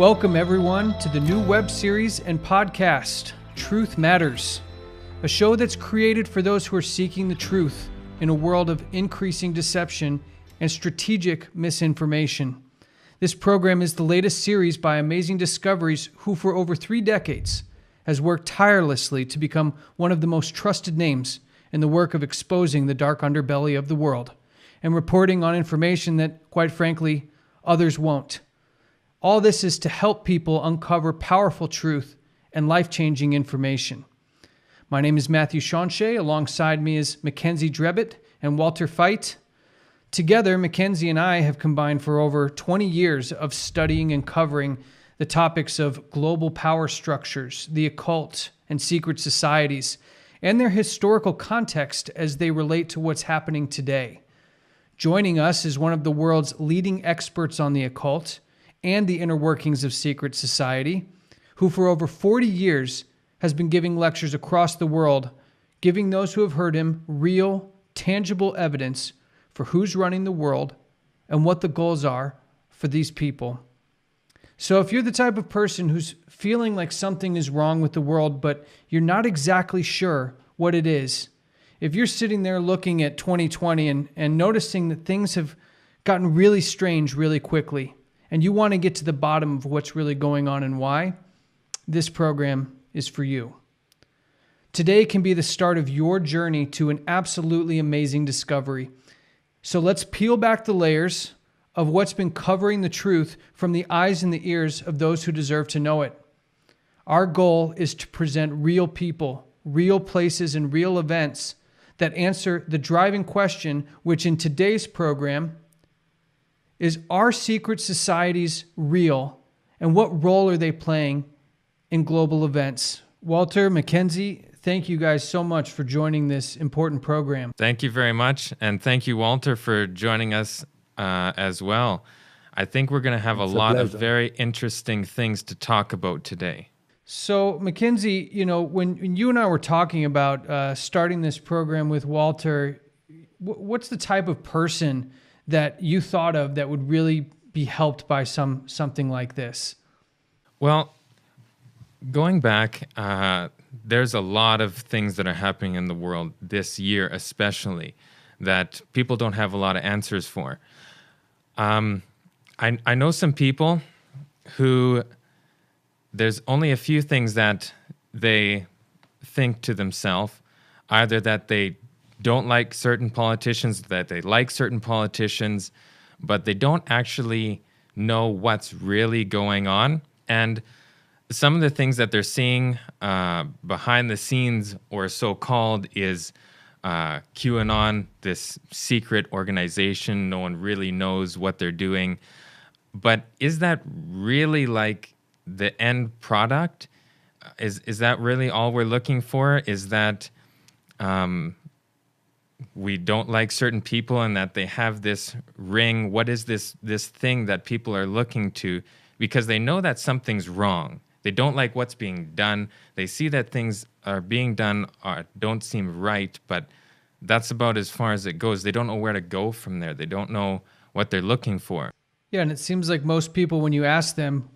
Welcome, everyone, to the new web series and podcast, Truth Matters, a show that's created for those who are seeking the truth in a world of increasing deception and strategic misinformation. This program is the latest series by Amazing Discoveries, who for over 3 decades has worked tirelessly to become one of the most trusted names in the work of exposing the dark underbelly of the world and reporting on information that, quite frankly, others won't. All this is to help people uncover powerful truth and life-changing information. My name is Matthew Shonshay. Alongside me is Mackenzie Drebbett and Walter Feit. Together, Mackenzie and I have combined for over 20 years of studying and covering the topics of global power structures, the occult, and secret societies, and their historical context as they relate to what's happening today. Joining us is one of the world's leading experts on the occult and the inner workings of secret society, who for over 40 years has been giving lectures across the world, giving those who have heard him real, tangible evidence for who's running the world and what the goals are for these people. So if you're the type of person who's feeling like something is wrong with the world, but you're not exactly sure what it is, if you're sitting there looking at 2020 and noticing that things have gotten really strange really quickly, and you want to get to the bottom of what's really going on and why, this program is for you. Today can be the start of your journey to an absolutely amazing discovery. So let's peel back the layers of what's been covering the truth from the eyes and the ears of those who deserve to know it. Our goal is to present real people, real places, and real events that answer the driving question, which in today's program is, are secret societies real, and what role are they playing in global events? Walter, Mackenzie, thank you guys so much for joining this important program. Thank you very much, and thank you, Walter, for joining us as well. I think we're going to have a lot of very interesting things to talk about today. So, Mackenzie, when you and I were talking about starting this program with Walter, what's the type of person that you thought of that would really be helped by something like this? Well, going back, there's a lot of things that are happening in the world this year, especially, that people don't have a lot of answers for. I know some people who there's only a few things that they think to themselves, either that they don't like certain politicians, that they like certain politicians, but they don't actually know what's really going on. And some of the things that they're seeing behind the scenes, or so-called, is QAnon, this secret organization. No one really knows what they're doing. But is that really like the end product? Is that really all we're looking for? Is that we don't like certain people and that they have this ring? What is this thing that people are looking to? Because they know that something's wrong. They don't like what's being done. They see that things are being done don't seem right, but that's about as far as it goes. They don't know where to go from there. They don't know what they're looking for. Yeah, and it seems like most people, when you ask them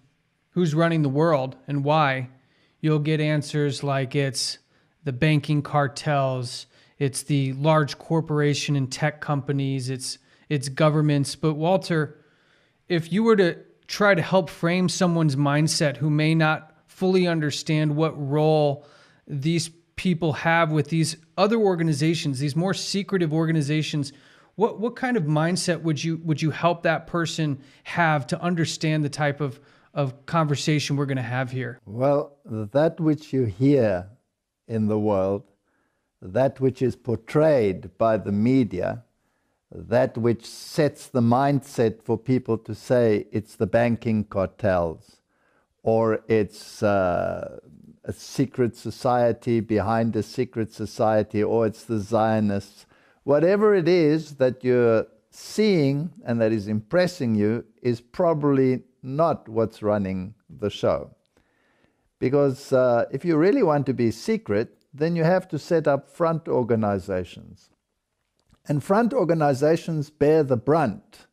who's running the world and why, you'll get answers like it's the banking cartels, it's the large corporation and tech companies, it's governments. But Walter, if you were to try to help frame someone's mindset who may not fully understand what role these people have with these other organizations, these more secretive organizations, what kind of mindset would you help that person have to understand the type of conversation we're going to have here? Well, that which you hear in the world, that which is portrayed by the media, that which sets the mindset for people to say it's the banking cartels, or it's a secret society behind a secret society, or it's the Zionists. Whatever it is that you're seeing and that is impressing you is probably not what's running the show. Because if you really want to be secret, then you have to set up front organizations. And front organizations bear the brunt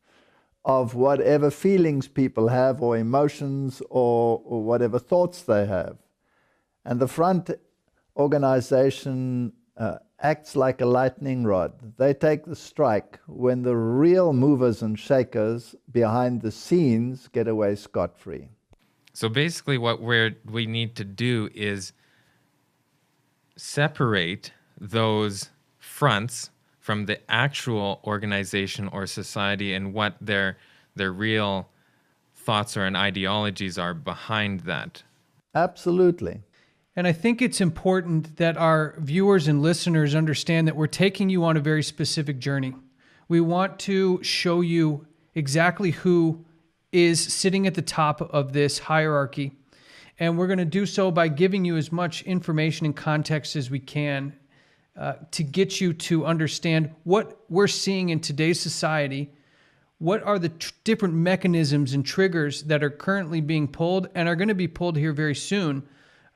of whatever feelings people have, or emotions, or whatever thoughts they have. And the front organization acts like a lightning rod. They take the strike when the real movers and shakers behind the scenes get away scot-free. So basically what we need to do is separate those fronts from the actual organization or society and what their real thoughts or ideologies are behind that. Absolutely. And I think it's important that our viewers and listeners understand that we're taking you on a very specific journey. We want to show you exactly who is sitting at the top of this hierarchy. And we're going to do so by giving you as much information and context as we can to get you to understand what we're seeing in today's society. What are the different mechanisms and triggers that are currently being pulled and are going to be pulled here very soon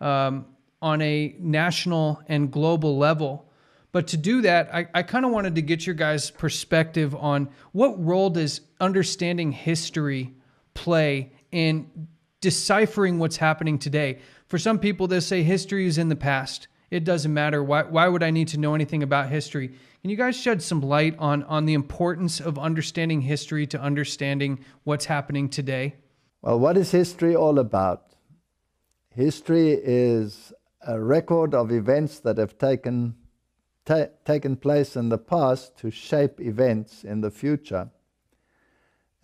on a national and global level? But to do that, I kind of wanted to get your guys' perspective on what role does understanding history play in deciphering what's happening today. For some people, they say history is in the past. It doesn't matter. Why would I need to know anything about history? Can you guys shed some light on the importance of understanding history to understanding what's happening today? Well, what is history all about? History is a record of events that have taken place in the past to shape events in the future.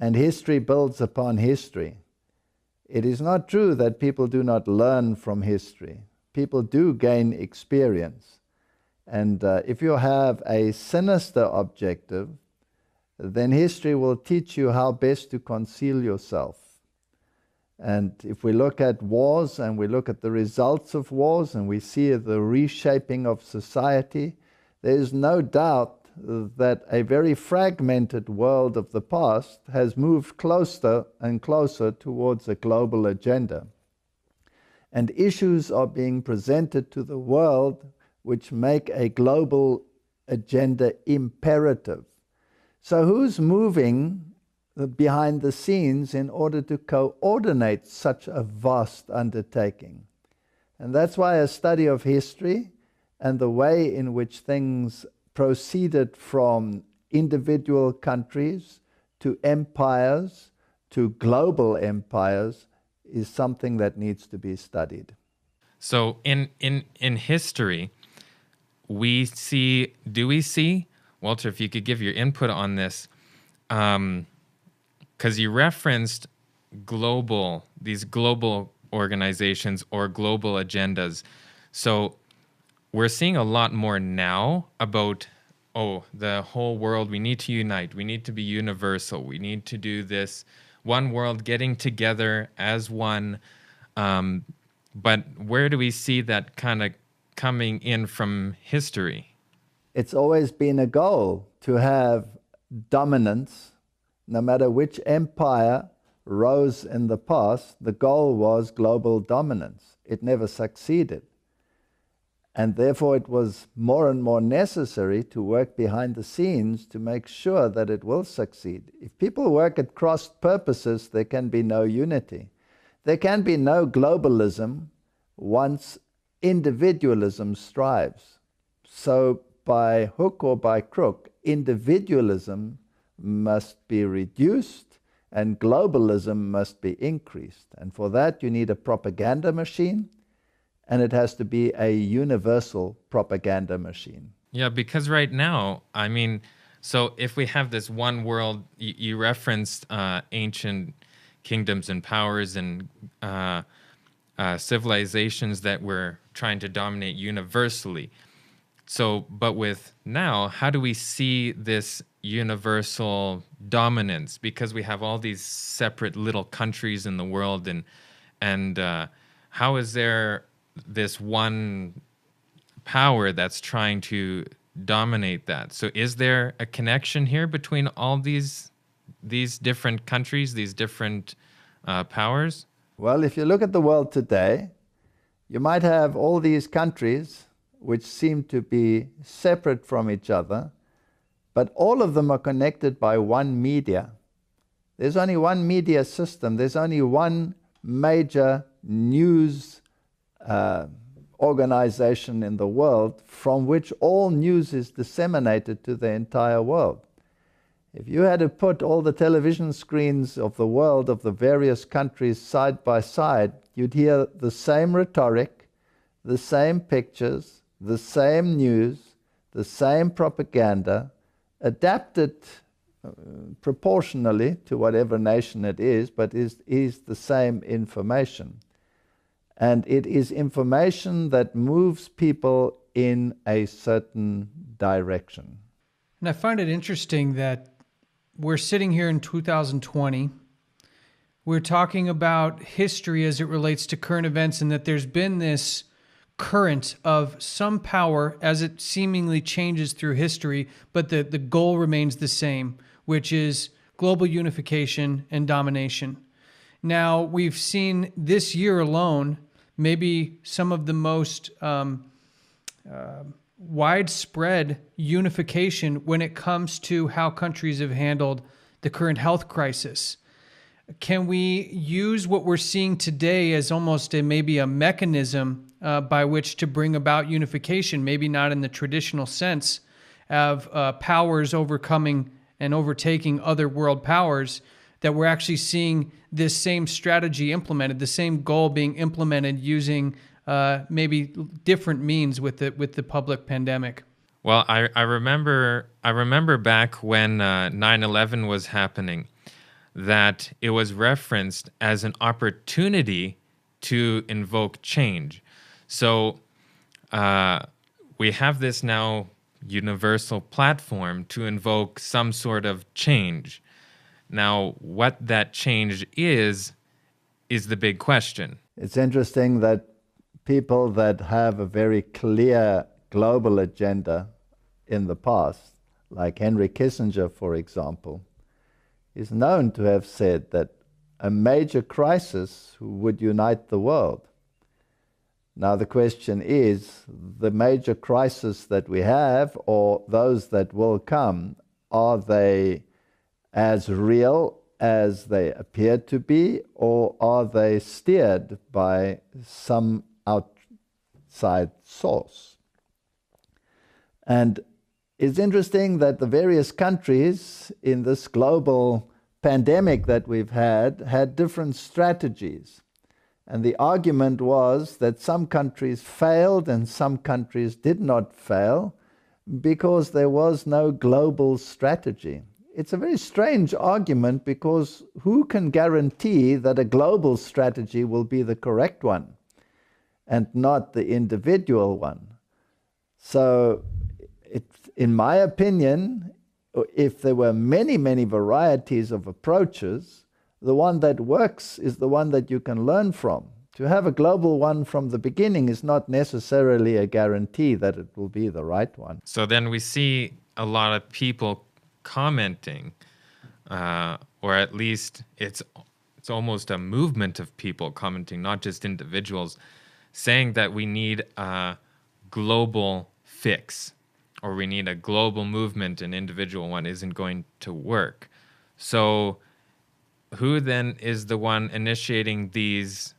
And history builds upon history. It is not true that people do not learn from history. People do gain experience. And if you have a sinister objective, then history will teach you how best to conceal yourself. And if we look at wars and we look at the results of wars and we see the reshaping of society, there is no doubt that a very fragmented world of the past has moved closer and closer towards a global agenda. And issues are being presented to the world which make a global agenda imperative. So who's moving behind the scenes in order to coordinate such a vast undertaking? And that's why a study of history and the way in which things proceeded from individual countries to empires to global empires is something that needs to be studied. So in history, do we see, Walter, if you could give your input on this, because you referenced these global organizations or global agendas. So we're seeing a lot more now about, the whole world, we need to unite, we need to be universal, we need to do this one world getting together as one. But where do we see that kind of coming in from history? It's always been a goal to have dominance. No matter which empire rose in the past, the goal was global dominance. It never succeeded. And therefore it was more and more necessary to work behind the scenes to make sure that it will succeed. If people work at cross purposes, there can be no unity. There can be no globalism once individualism strives. So by hook or by crook, individualism must be reduced and globalism must be increased. And for that you need a propaganda machine, and it has to be a universal propaganda machine. Yeah, because right now, I mean, so if we have this one world, you referenced ancient kingdoms and powers and civilizations that were trying to dominate universally. So, but with now, how do we see this universal dominance? Because we have all these separate little countries in the world, and how is there this one power that's trying to dominate that? So is there a connection here between all these different countries, these different powers? Well, if you look at the world today, you might have all these countries which seem to be separate from each other, but all of them are connected by one media. There's only one media system. There's only one major news organization in the world from which all news is disseminated to the entire world. If you had to put all the television screens of the world, of the various countries, side by side, you'd hear the same rhetoric, the same pictures, the same news, the same propaganda, adapted proportionally to whatever nation it is, but is the same information. And it is information that moves people in a certain direction. And I find it interesting that we're sitting here in 2020. We're talking about history as it relates to current events, and that there's been this current of some power as it seemingly changes through history, but the goal remains the same, which is global unification and domination. Now, we've seen this year alone maybe some of the most widespread unification when it comes to how countries have handled the current health crisis. Can we use what we're seeing today as almost maybe a mechanism by which to bring about unification, maybe not in the traditional sense of powers overcoming and overtaking other world powers, that we're actually seeing this same strategy implemented, the same goal being implemented using maybe different means with the public pandemic? Well, I remember back when 9/11 was happening, that it was referenced as an opportunity to invoke change. So we have this now universal platform to invoke some sort of change. Now, what that change is the big question. It's interesting that people that have a very clear global agenda in the past, like Henry Kissinger, for example, is known to have said that a major crisis would unite the world. Now the question is, the major crisis that we have, or those that will come, are they as real as they appear to be, or are they steered by some outside source? And it's interesting that the various countries in this global pandemic that we've had different strategies. And the argument was that some countries failed and some countries did not fail because there was no global strategy. It's a very strange argument, because who can guarantee that a global strategy will be the correct one and not the individual one? So, in my opinion, if there were many, many varieties of approaches, the one that works is the one that you can learn from. To have a global one from the beginning is not necessarily a guarantee that it will be the right one. So then we see a lot of people commenting, or at least it's almost a movement of people commenting, not just individuals, saying that we need a global fix, or we need a global movement. An individual one isn't going to work. So who then is the one initiating these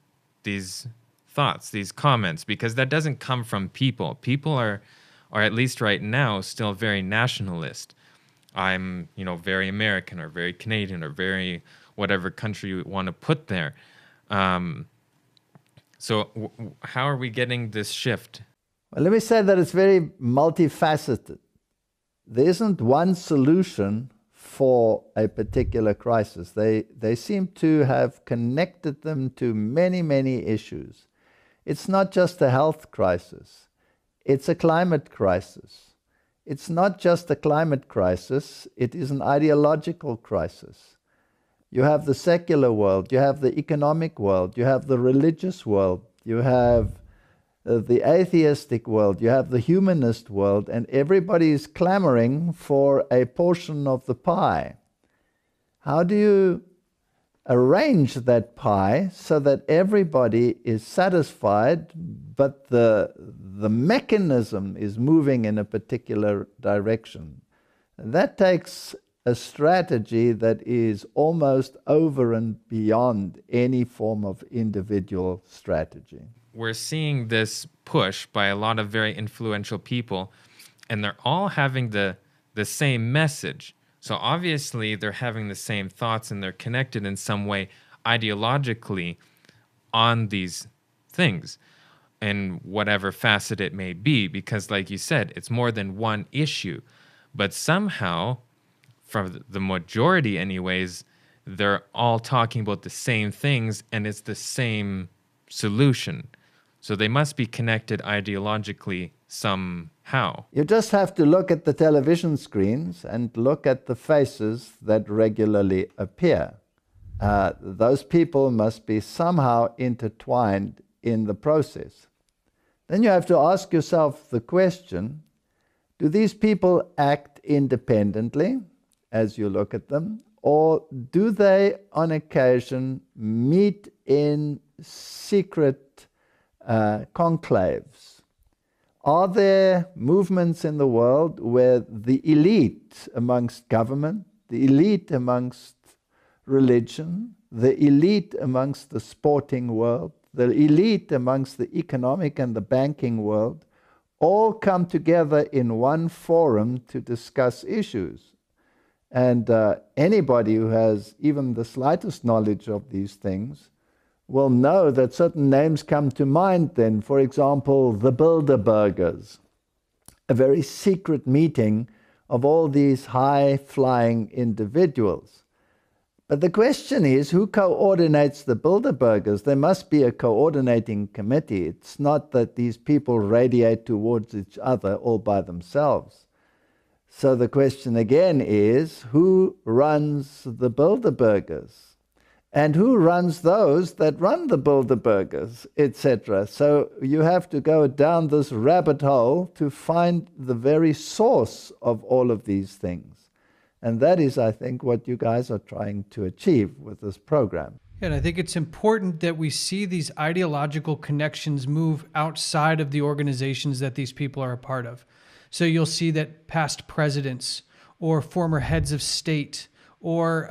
thoughts, these comments? Because that doesn't come from people. People are at least right now still very nationalist. I'm, very American or very Canadian or very whatever country you want to put there. So how are we getting this shift? Well, let me say that it's very multifaceted. There isn't one solution for a particular crisis. They seem to have connected them to many, many issues. It's not just a health crisis. It's a climate crisis. It's not just a climate crisis. It is an ideological crisis. You have the secular world. You have the economic world. You have the religious world. You have the atheistic world, you have the humanist world, and everybody is clamoring for a portion of the pie. How do you arrange that pie so that everybody is satisfied, but the mechanism is moving in a particular direction? That takes a strategy that is almost over and beyond any form of individual strategy. We're seeing this push by a lot of very influential people, and they're all having the same message. So obviously they're having the same thoughts, and they're connected in some way ideologically on these things in whatever facet it may be, because like you said, it's more than one issue. But somehow, for the majority anyways, they're all talking about the same things, and it's the same solution. So they must be connected ideologically somehow. You just have to look at the television screens and look at the faces that regularly appear. Those people must be somehow intertwined in the process. Then you have to ask yourself the question, do these people act independently as you look at them, or do they on occasion meet in secret conclaves? Are there movements in the world where the elite amongst government, the elite amongst religion, the elite amongst the sporting world, the elite amongst the economic and the banking world, all come together in one forum to discuss issues? And anybody who has even the slightest knowledge of these things will know that certain names come to mind then. For example, the Bilderbergers, a very secret meeting of all these high-flying individuals. But the question is, who coordinates the Bilderbergers? There must be a coordinating committee. It's not that these people radiate towards each other all by themselves. So the question again is, who runs the Bilderbergers? And who runs those that run the Bilderbergers, etc.? So you have to go down this rabbit hole to find the very source of all of these things. And that is, I think, what you guys are trying to achieve with this program. And I think it's important that we see these ideological connections move outside of the organizations that these people are a part of. So you'll see that past presidents or former heads of state or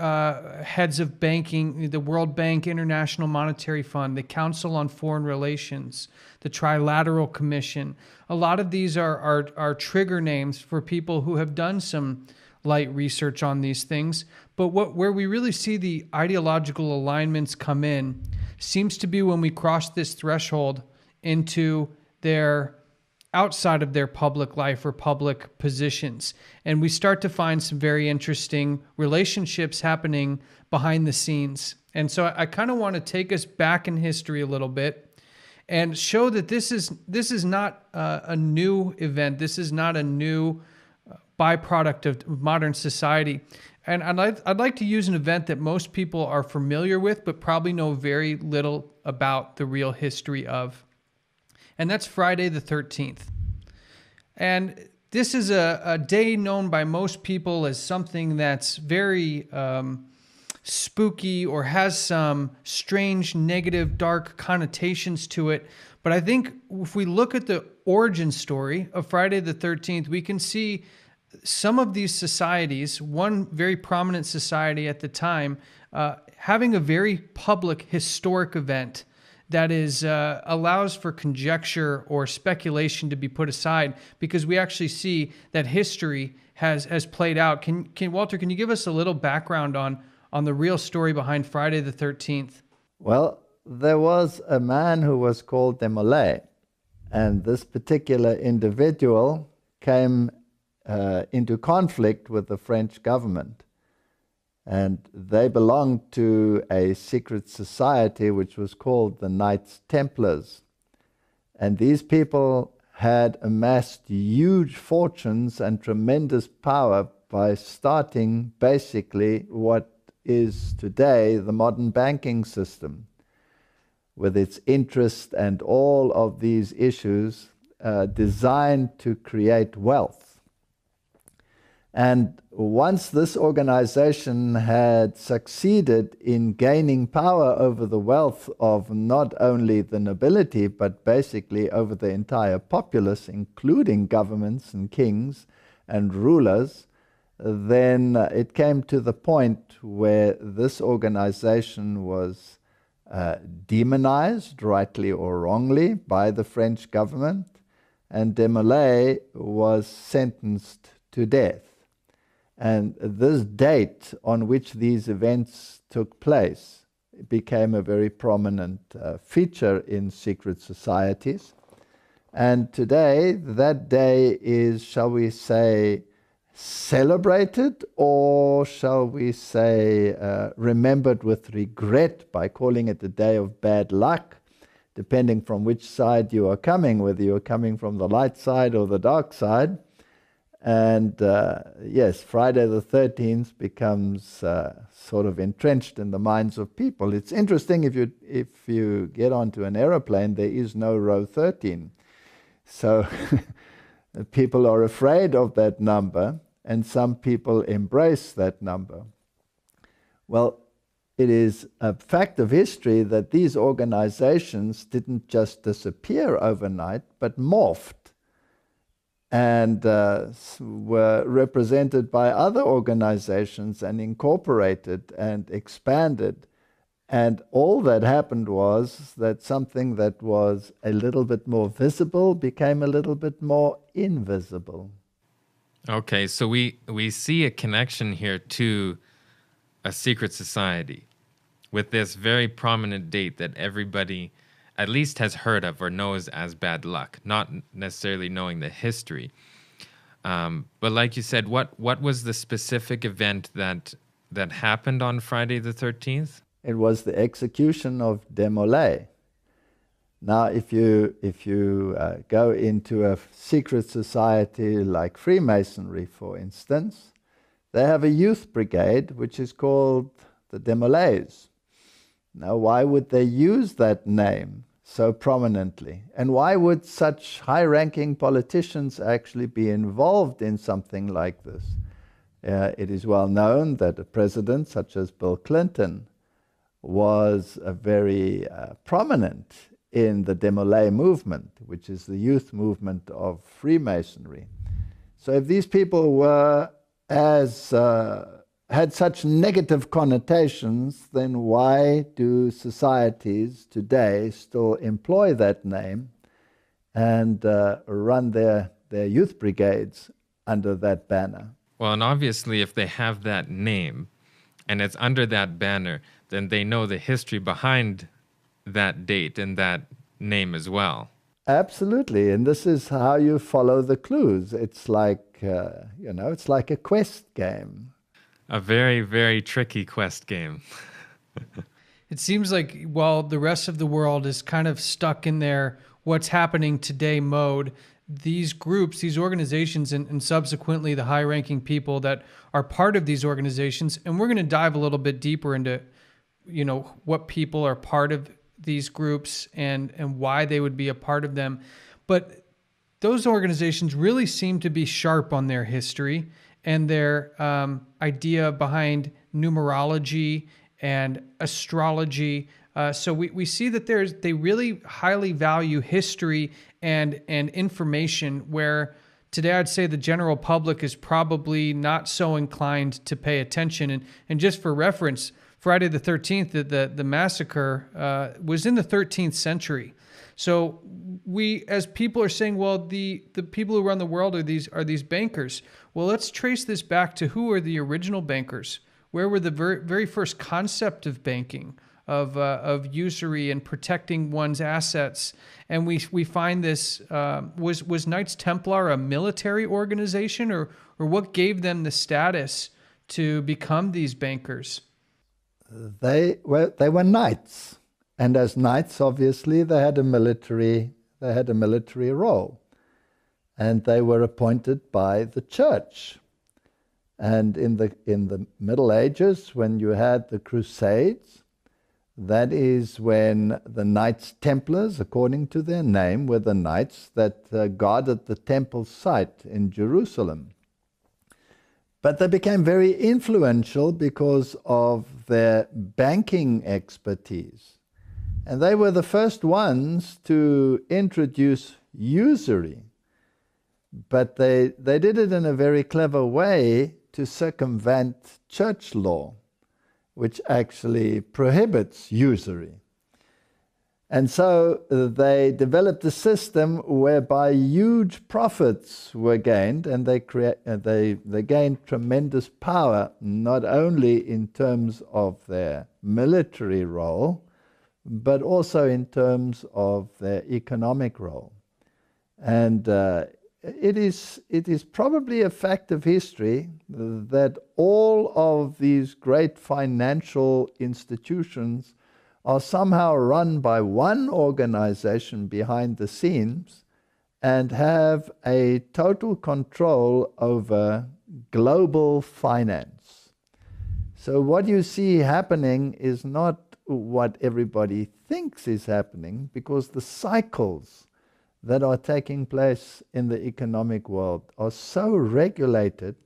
heads of banking, the World Bank, International Monetary Fund, the Council on Foreign Relations, the Trilateral Commission. A lot of these are trigger names for people who have done some light research on these things. But where we really see the ideological alignments come in seems to be when we cross this threshold into their outside of their public life or public positions. And we start to find some very interesting relationships happening behind the scenes. And so I kind of want to take us back in history a little bit and show that this is not a new event. This is not a new byproduct of modern society. And I'd like to use an event that most people are familiar with, but probably know very little about the real history of. And that's Friday the 13th. And this is a day known by most people as something that's very spooky or has some strange, negative, dark connotations to it. But I think if we look at the origin story of Friday the 13th, we can see some of these societies, one very prominent society at the time, having a very public historic event that is allows for conjecture or speculation to be put aside, because we actually see that history has played out. Can Walter, can you give us a little background on the real story behind Friday the 13th? Well, there was a man who was called Desmoulins, and this particular individual came into conflict with the French government. And they belonged to a secret society which was called the Knights Templars. And these people had amassed huge fortunes and tremendous power by starting basically what is today the modern banking system, with its interest and all of these issues designed to create wealth. And once this organization had succeeded in gaining power over the wealth of not only the nobility, but basically over the entire populace, including governments and kings and rulers, then it came to the point where this organization was demonized, rightly or wrongly, by the French government, and Desmoulins was sentenced to death. And this date on which these events took place became a very prominent feature in secret societies. And today, that day is, shall we say, celebrated, or shall we say remembered with regret by calling it a day of bad luck, depending from which side you are coming, whether you are coming from the light side or the dark side. And yes, Friday the 13th becomes sort of entrenched in the minds of people. It's interesting, if you get onto an aeroplane, there is no row 13. So people are afraid of that number, and some people embrace that number. Well, it is a fact of history that these organizations didn't just disappear overnight, but morphed and were represented by other organizations and incorporated and expanded. And all that happened was that something that was a little bit more visible became a little bit more invisible. Okay, so we see a connection here to a secret society with this very prominent date that everybody at least has heard of or knows as bad luck, not necessarily knowing the history. But like you said, what was the specific event that happened on Friday the 13th? It was the execution of Desmoulins. Now, if you go into a secret society like Freemasonry, for instance, they have a youth brigade which is called the Desmoulins. Now, why would they use that name so prominently? And why would such high-ranking politicians actually be involved in something like this? It is well known that a president such as Bill Clinton was very prominent in the Desmoulins movement, which is the youth movement of Freemasonry. So if these people were had such negative connotations, then why do societies today still employ that name and run their youth brigades under that banner? Well, and obviously if they have that name and it's under that banner, then they know the history behind that date and that name as well. Absolutely, and this is how you follow the clues. It's like, it's like a quest game. A very, very tricky quest game. It seems like while the rest of the world is kind of stuck in their what's happening today mode, these groups, these organizations, and subsequently the high-ranking people that are part of these organizations, and we're going to dive a little bit deeper into, what people are part of these groups and why they would be a part of them. But those organizations really seem to be sharp on their history and their idea behind numerology and astrology. So we see that they really highly value history and information, where today I'd say the general public is probably not so inclined to pay attention. And just for reference, Friday the 13th, the massacre was in the 13th century. So we, as people are saying, well, the people who run the world are these bankers. Well, let's trace this back to who are the original bankers. Where were the very first concept of banking, of usury and protecting one's assets? And we find this, was Knights Templar a military organization, or what gave them the status to become these bankers? They were knights. And as knights, obviously, they had a military role, and they were appointed by the church. And in the Middle Ages, when you had the Crusades, that is when the Knights Templars, according to their name, were the knights that guarded the temple site in Jerusalem. But they became very influential because of their banking expertise. And they were the first ones to introduce usury. But they did it in a very clever way to circumvent church law, which actually prohibits usury. And so they developed a system whereby huge profits were gained, and they gained tremendous power, not only in terms of their military role, but also in terms of their economic role. And it is probably a fact of history that all of these great financial institutions are somehow run by one organization behind the scenes and have a total control over global finance. So what you see happening is not what everybody thinks is happening, because the cycles that are taking place in the economic world are so regulated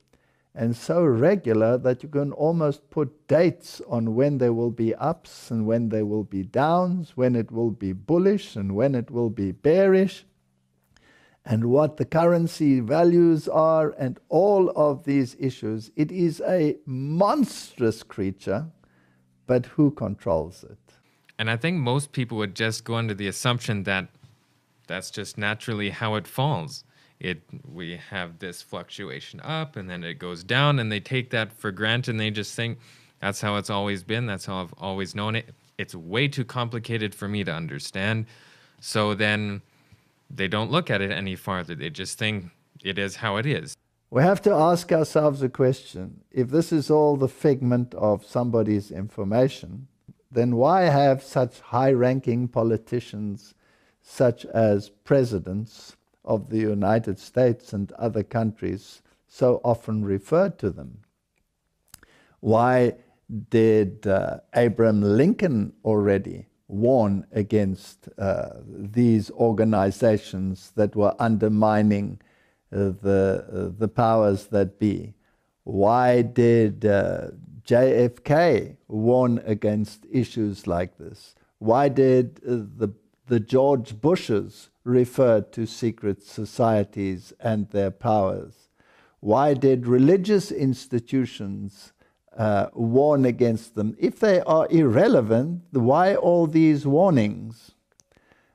and so regular that you can almost put dates on when there will be ups and when there will be downs, when it will be bullish and when it will be bearish, and what the currency values are, and all of these issues. It is a monstrous creature, but who controls it? And I think most people would just go under the assumption that that's just naturally how it falls. We have this fluctuation up and then it goes down, and they take that for granted and they just think that's how it's always been, that's how I've always known it. It's way too complicated for me to understand. So then they don't look at it any farther. They just think it is how it is. We have to ask ourselves a question. If this is all the figment of somebody's information, then why have such high-ranking politicians, such as presidents of the United States and other countries, so often referred to them? Why did Abraham Lincoln already warn against these organizations that were undermining the powers that be? Why did JFK warn against issues like this? Why did the George Bushes refer to secret societies and their powers? Why did religious institutions warn against them? If they are irrelevant, why all these warnings?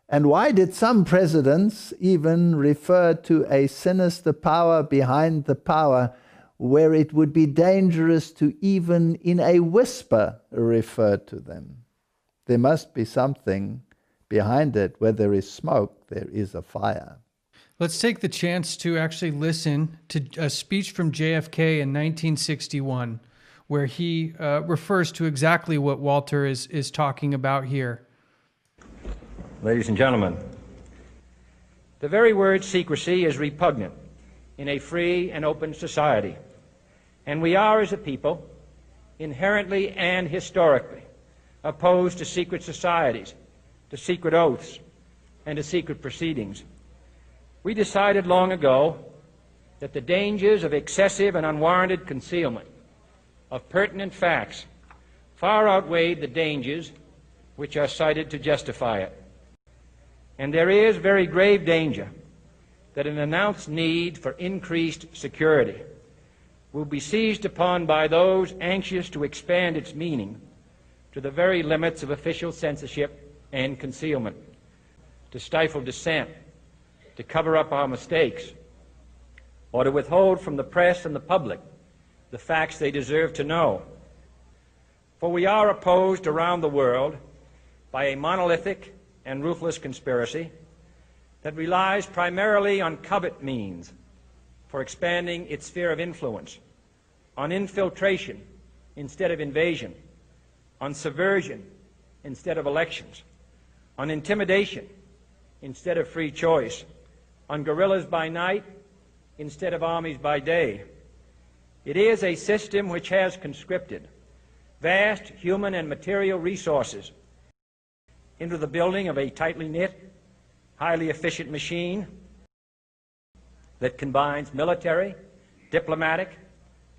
And why did some presidents even refer to a sinister power behind the power, where it would be dangerous to even in a whisper refer to them? There must be something behind it. Where there is smoke, there is a fire. Let's take the chance to actually listen to a speech from JFK in 1961, where he refers to exactly what Walter is talking about here. Ladies and gentlemen, the very word secrecy is repugnant in a free and open society, and we are, as a people, inherently and historically opposed to secret societies, to secret oaths, and to secret proceedings. We decided long ago that the dangers of excessive and unwarranted concealment of pertinent facts far outweighed the dangers which are cited to justify it. And there is very grave danger that an announced need for increased security will be seized upon by those anxious to expand its meaning to the very limits of official censorship and concealment, to stifle dissent, to cover up our mistakes, or to withhold from the press and the public the facts they deserve to know. For we are opposed around the world by a monolithic and ruthless conspiracy that relies primarily on covert means for expanding its sphere of influence, on infiltration instead of invasion, on subversion instead of elections, on intimidation instead of free choice, on guerrillas by night instead of armies by day. It is a system which has conscripted vast human and material resources into the building of a tightly knit, highly efficient machine that combines military, diplomatic,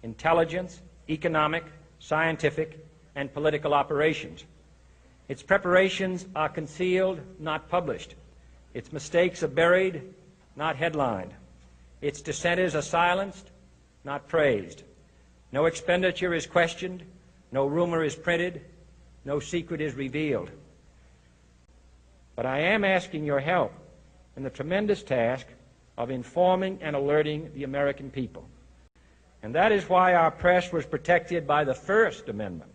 intelligence, economic, scientific, and political operations. Its preparations are concealed, not published. Its mistakes are buried, not headlined. Its dissenters are silenced, not praised. No expenditure is questioned, no rumor is printed, no secret is revealed. But I am asking your help in the tremendous task of informing and alerting the American people. And that is why our press was protected by the First Amendment,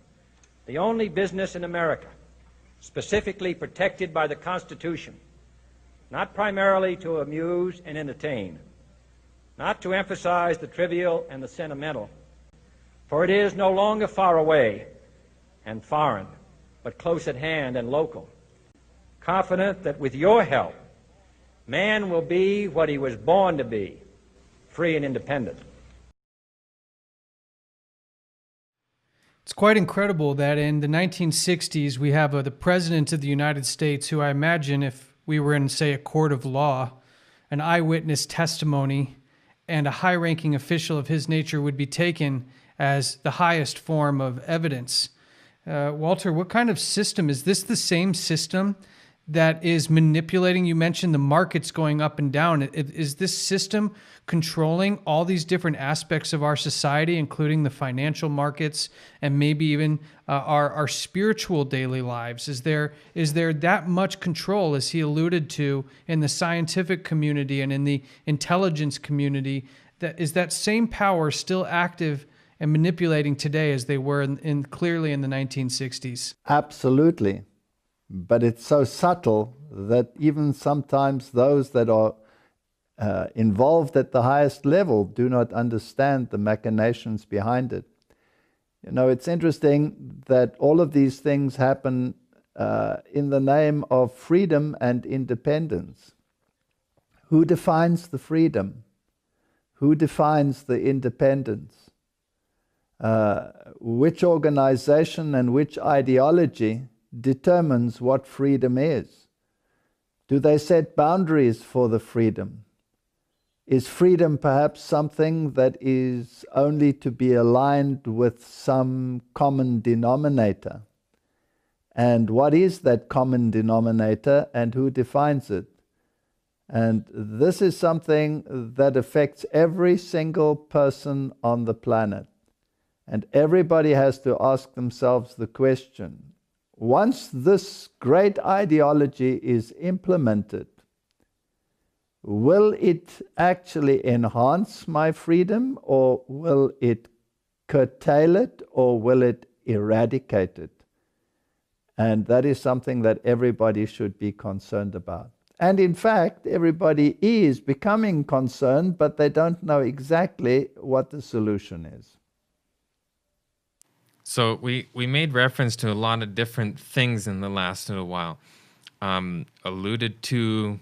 the only business in America specifically protected by the Constitution, not primarily to amuse and entertain, not to emphasize the trivial and the sentimental, for it is no longer far away and foreign, but close at hand and local. Confident that with your help, man will be what he was born to be, free and independent. It's quite incredible that in the 1960s we have the President of the United States, who I imagine if we were in, say, a court of law, an eyewitness testimony and a high-ranking official of his nature would be taken as the highest form of evidence. Walter, what kind of system? Is this the same system that is manipulating? You mentioned the markets going up and down. Is this system controlling all these different aspects of our society, including the financial markets and maybe even our spiritual daily lives? Is there that much control, as he alluded to, in the scientific community and in the intelligence community? Is that same power still active and manipulating today as they were clearly in the 1960s? Absolutely. But it's so subtle that even sometimes those that are involved at the highest level do not understand the machinations behind it. You know, it's interesting that all of these things happen in the name of freedom and independence. Who defines the freedom? Who defines the independence? Which organization and which ideology determines what freedom is? Do they set boundaries for the freedom? Is freedom perhaps something that is only to be aligned with some common denominator? And what is that common denominator and who defines it? And this is something that affects every single person on the planet. And everybody has to ask themselves the question, once this great ideology is implemented, will it actually enhance my freedom, or will it curtail it, or will it eradicate it? And that is something that everybody should be concerned about. And in fact, everybody is becoming concerned, but they don't know exactly what the solution is. So we made reference to a lot of different things in the last little while. Alluded to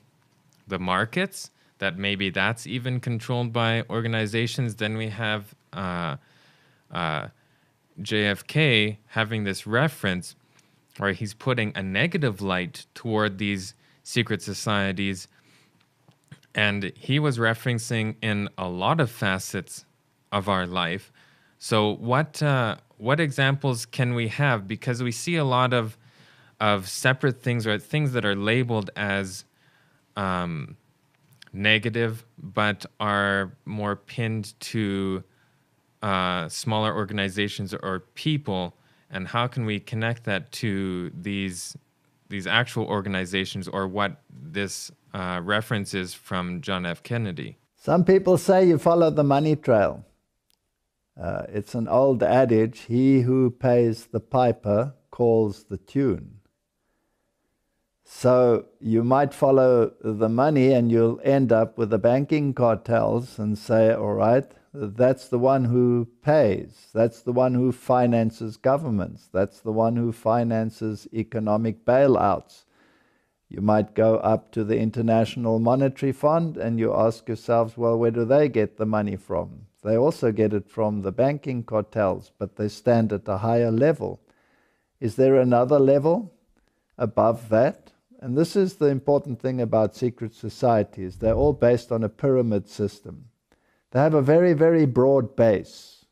the markets, that maybe that's even controlled by organizations. Then we have JFK having this reference where he's putting a negative light toward these secret societies. And he was referencing in a lot of facets of our life. So what examples can we have? Because we see a lot of separate things, or things that are labeled as negative, but are more pinned to smaller organizations or people. And how can we connect that to these actual organizations, or what this reference is from John F. Kennedy? Some people say you follow the money trail. It's an old adage, he who pays the piper calls the tune. So you might follow the money and you'll end up with the banking cartels and say, all right, that's the one who pays. That's the one who finances governments. That's the one who finances economic bailouts. You might go up to the International Monetary Fund and you ask yourselves, well, where do they get the money from? They also get it from the banking cartels, but they stand at a higher level. Is there another level above that? And this is the important thing about secret societies. They're all based on a pyramid system. They have a very, very broad base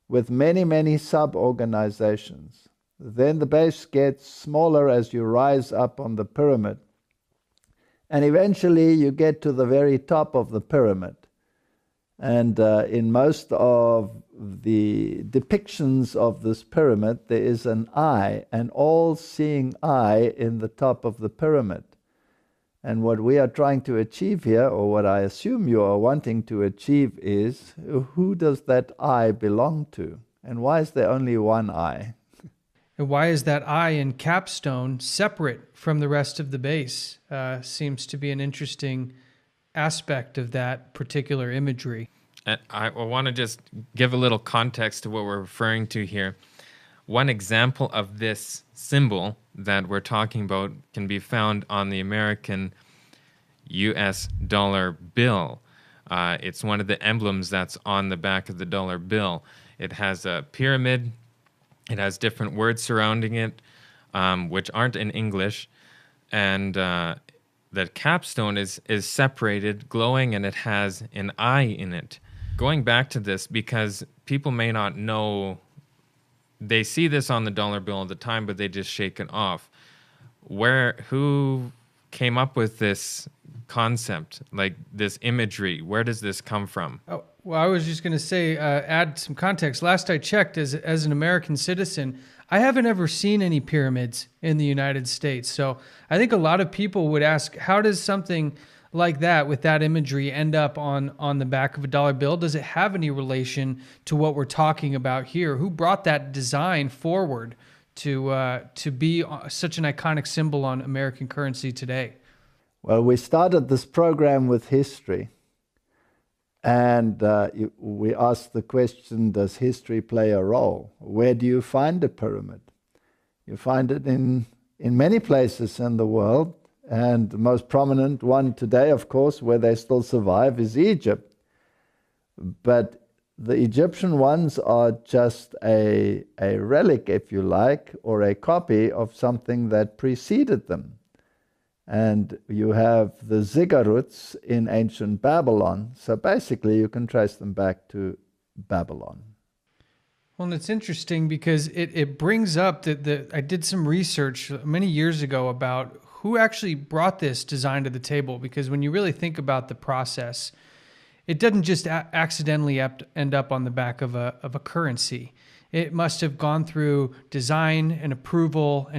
with many, many sub-organizations. Then the base gets smaller as you rise up on the pyramid. And eventually you get to the very top of the pyramid. And in most of the depictions of this pyramid, there is an eye, an all-seeing eye in the top of the pyramid. And what we are trying to achieve here, or what I assume you are wanting to achieve, is who does that eye belong to? And why is there only one eye? And why is that eye in capstone separate from the rest of the base? Seems to be an interesting aspect of that particular imagery. And I want to just give a little context to what we're referring to here. One example of this symbol that we're talking about can be found on the American US dollar bill. It's one of the emblems that's on the back of the dollar bill. It has a pyramid. It has different words surrounding it, which aren't in English. And the capstone is separated, glowing, and it has an eye in it. Going back to this, because people may not know, they see this on the dollar bill all the time, but they just shake it off. Who came up with this concept, like this imagery? Where does this come from? Oh, well, I was just going to say, add some context. Last I checked, as an American citizen, I haven't ever seen any pyramids in the United States. So I think a lot of people would ask, how does something like that, with that imagery, end up on the back of a dollar bill? Does it have any relation to what we're talking about here? Who brought that design forward to be such an iconic symbol on American currency today? Well, we started this program with history. And we asked the question, does history play a role? Where do you find a pyramid? You find it in many places in the world. And the most prominent one today, of course, where they still survive, is Egypt. But the Egyptian ones are just a relic, if you like, or a copy of something that preceded them. And you have the ziggurats in ancient Babylon. So basically, you can trace them back to Babylon. Well, and it's interesting because it brings up that I did some research many years ago about who actually brought this design to the table. Because when you really think about the process, it doesn't just accidentally end up on the back of a currency. It must have gone through design and approval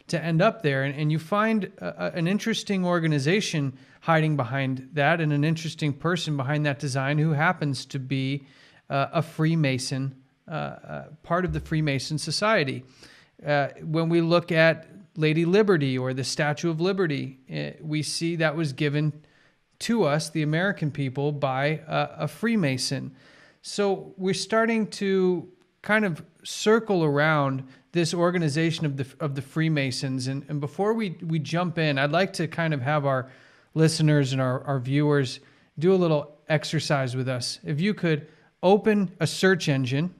to end up there. And you find an interesting organization hiding behind that, and an interesting person behind that design who happens to be a Freemason, part of the Freemason Society. When we look at Lady Liberty or the Statue of Liberty, we see that was given to us, the American people, by a Freemason. So we're starting to kind of circle around this organization of the Freemasons. And before we jump in, I'd like to kind of have our listeners and our viewers do a little exercise with us. If you could open a search engine,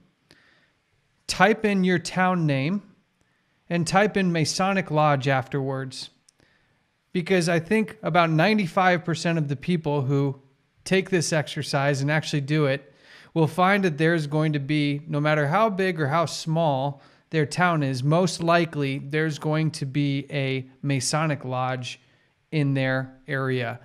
type in your town name, and type in Masonic Lodge afterwards. Because I think about 95% of the people who take this exercise and actually do it will find that there's going to be, no matter how big or how small their town is, most likely there's going to be a Masonic Lodge in their area.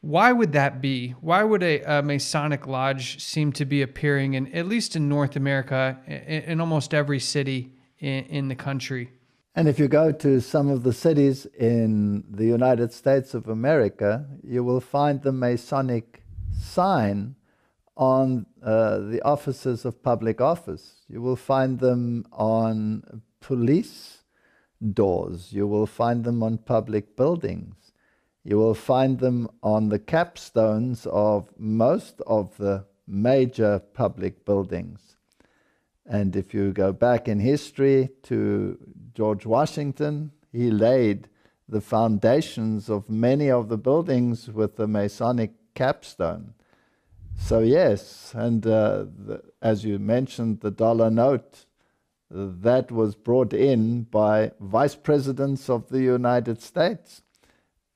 Why would that be? Why would a Masonic Lodge seem to be appearing in, at least in North America, in almost every city in the country? And if you go to some of the cities in the United States of America, you will find the Masonic sign on the offices of public office. You will find them on police doors. You will find them on public buildings. You will find them on the capstones of most of the major public buildings. And if you go back in history to George Washington, he laid the foundations of many of the buildings with the Masonic capstone. So yes, and as you mentioned, the dollar note, that was brought in by vice presidents of the United States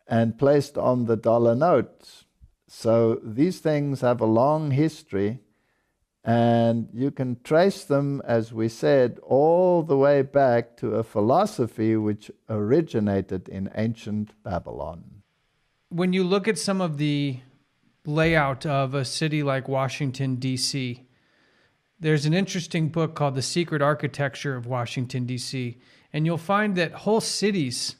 and placed on the dollar note. So these things have a long history, and you can trace them, as we said, all the way back to a philosophy which originated in ancient Babylon. When you look at some of the layout of a city like Washington, D.C. There's an interesting book called The Secret Architecture of Washington, D.C., and you'll find that whole cities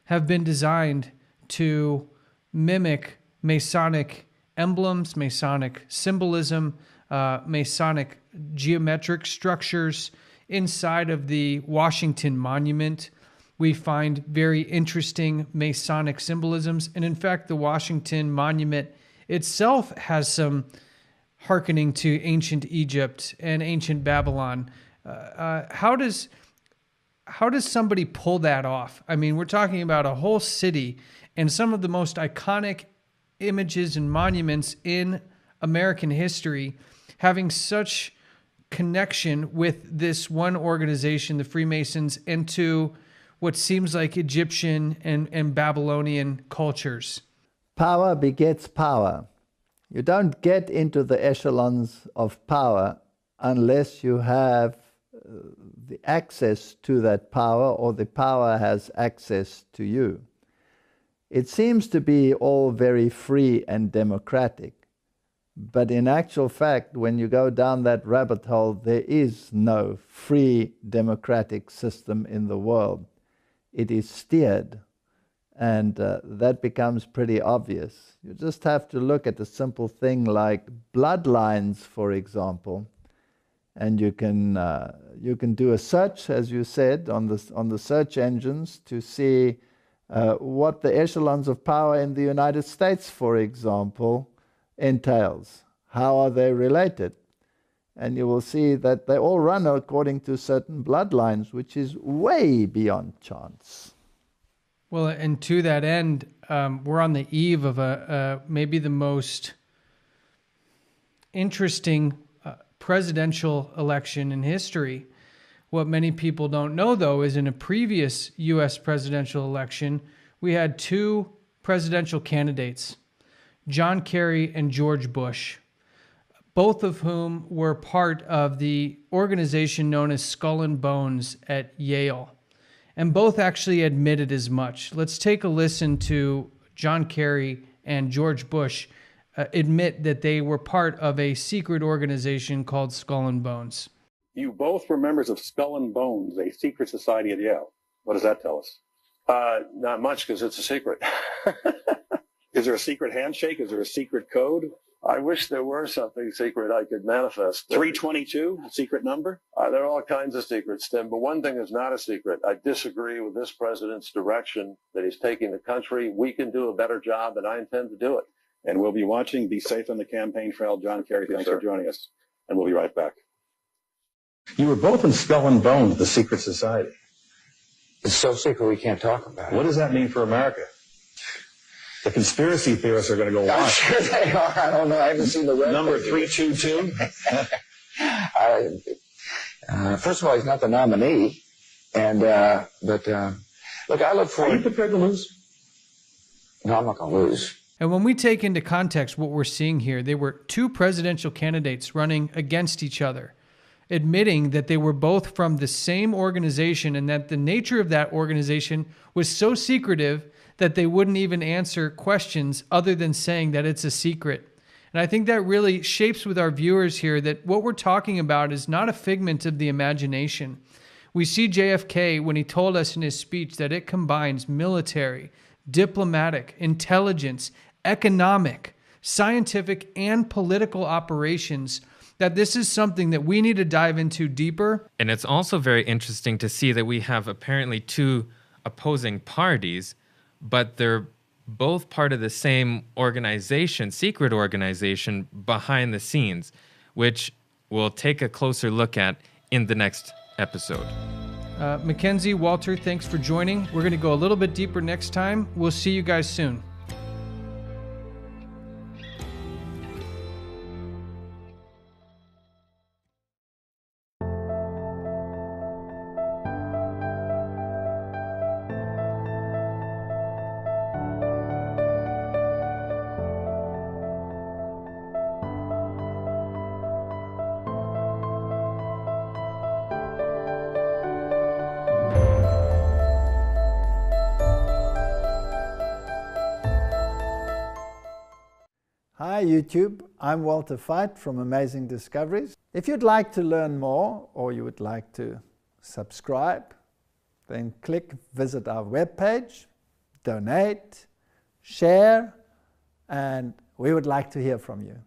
have been designed to mimic Masonic emblems, Masonic symbolism, Masonic geometric structures. Inside of the Washington Monument, we find very interesting Masonic symbolisms. And in fact, the Washington Monument itself has some hearkening to ancient Egypt and ancient Babylon. How does somebody pull that off? I mean, we're talking about a whole city and some of the most iconic images and monuments in American history having such connection with this one organization, the Freemasons, and to what seems like Egyptian and Babylonian cultures. Power begets power. You don't get into the echelons of power unless you have the access to that power, or the power has access to you. It seems to be all very free and democratic, but in actual fact, when you go down that rabbit hole, there is no free democratic system in the world. It is steered, and that becomes pretty obvious. You just have to look at a simple thing like bloodlines, for example, and you can do a search, as you said, on the search engines to see what the echelons of power in the United States, for example, entails. How are they related? And you will see that they all run according to certain bloodlines, which is way beyond chance. Well, and to that end, we're on the eve of maybe the most interesting presidential election in history. What many people don't know, though, is in a previous U.S. presidential election, we had two presidential candidates, John Kerry and George Bush, both of whom were part of the organization known as Skull and Bones at Yale. And both actually admitted as much. Let's take a listen to John Kerry and George Bush admit that they were part of a secret organization called Skull and Bones. You both were members of Skull and Bones, a secret society at Yale. What does that tell us? Not much, because it's a secret. Is there a secret handshake? Is there a secret code? I wish there were something secret I could manifest. 322, a secret number? There are all kinds of secrets, Tim, but one thing is not a secret. I disagree with this president's direction that he's taking the country. We can do a better job, and I intend to do it. And we'll be watching. Be safe on the campaign trail. John Kerry, thanks for joining us. And we'll be right back. You were both in Skull and Bones, the secret society. It's so secret we can't talk about it. What does that mean for America? The conspiracy theorists are going to go I'm wild. sure they are. I don't know. I haven't seen the red Number paper. 322? First of all, he's not the nominee. And, look, I look for... Are you prepared to lose? No, I'm not going to lose. And when we take into context what we're seeing here, they were two presidential candidates running against each other, admitting that they were both from the same organization and that the nature of that organization was so secretive that they wouldn't even answer questions other than saying that it's a secret. And I think that really shapes with our viewers here that what we're talking about is not a figment of the imagination. We see JFK when he told us in his speech that it combines military, diplomatic, intelligence, economic, scientific, and political operations, that this is something that we need to dive into deeper. And it's also very interesting to see that we have apparently two opposing parties, but they're both part of the same organization, secret organization behind the scenes, which we'll take a closer look at in the next episode. Mackenzie, Walter, thanks for joining. We're going to go a little bit deeper next time. We'll see you guys soon. Hi YouTube, I'm Walter Veit from Amazing Discoveries. If you'd like to learn more or you would like to subscribe, then visit our webpage, donate, share, and we would like to hear from you.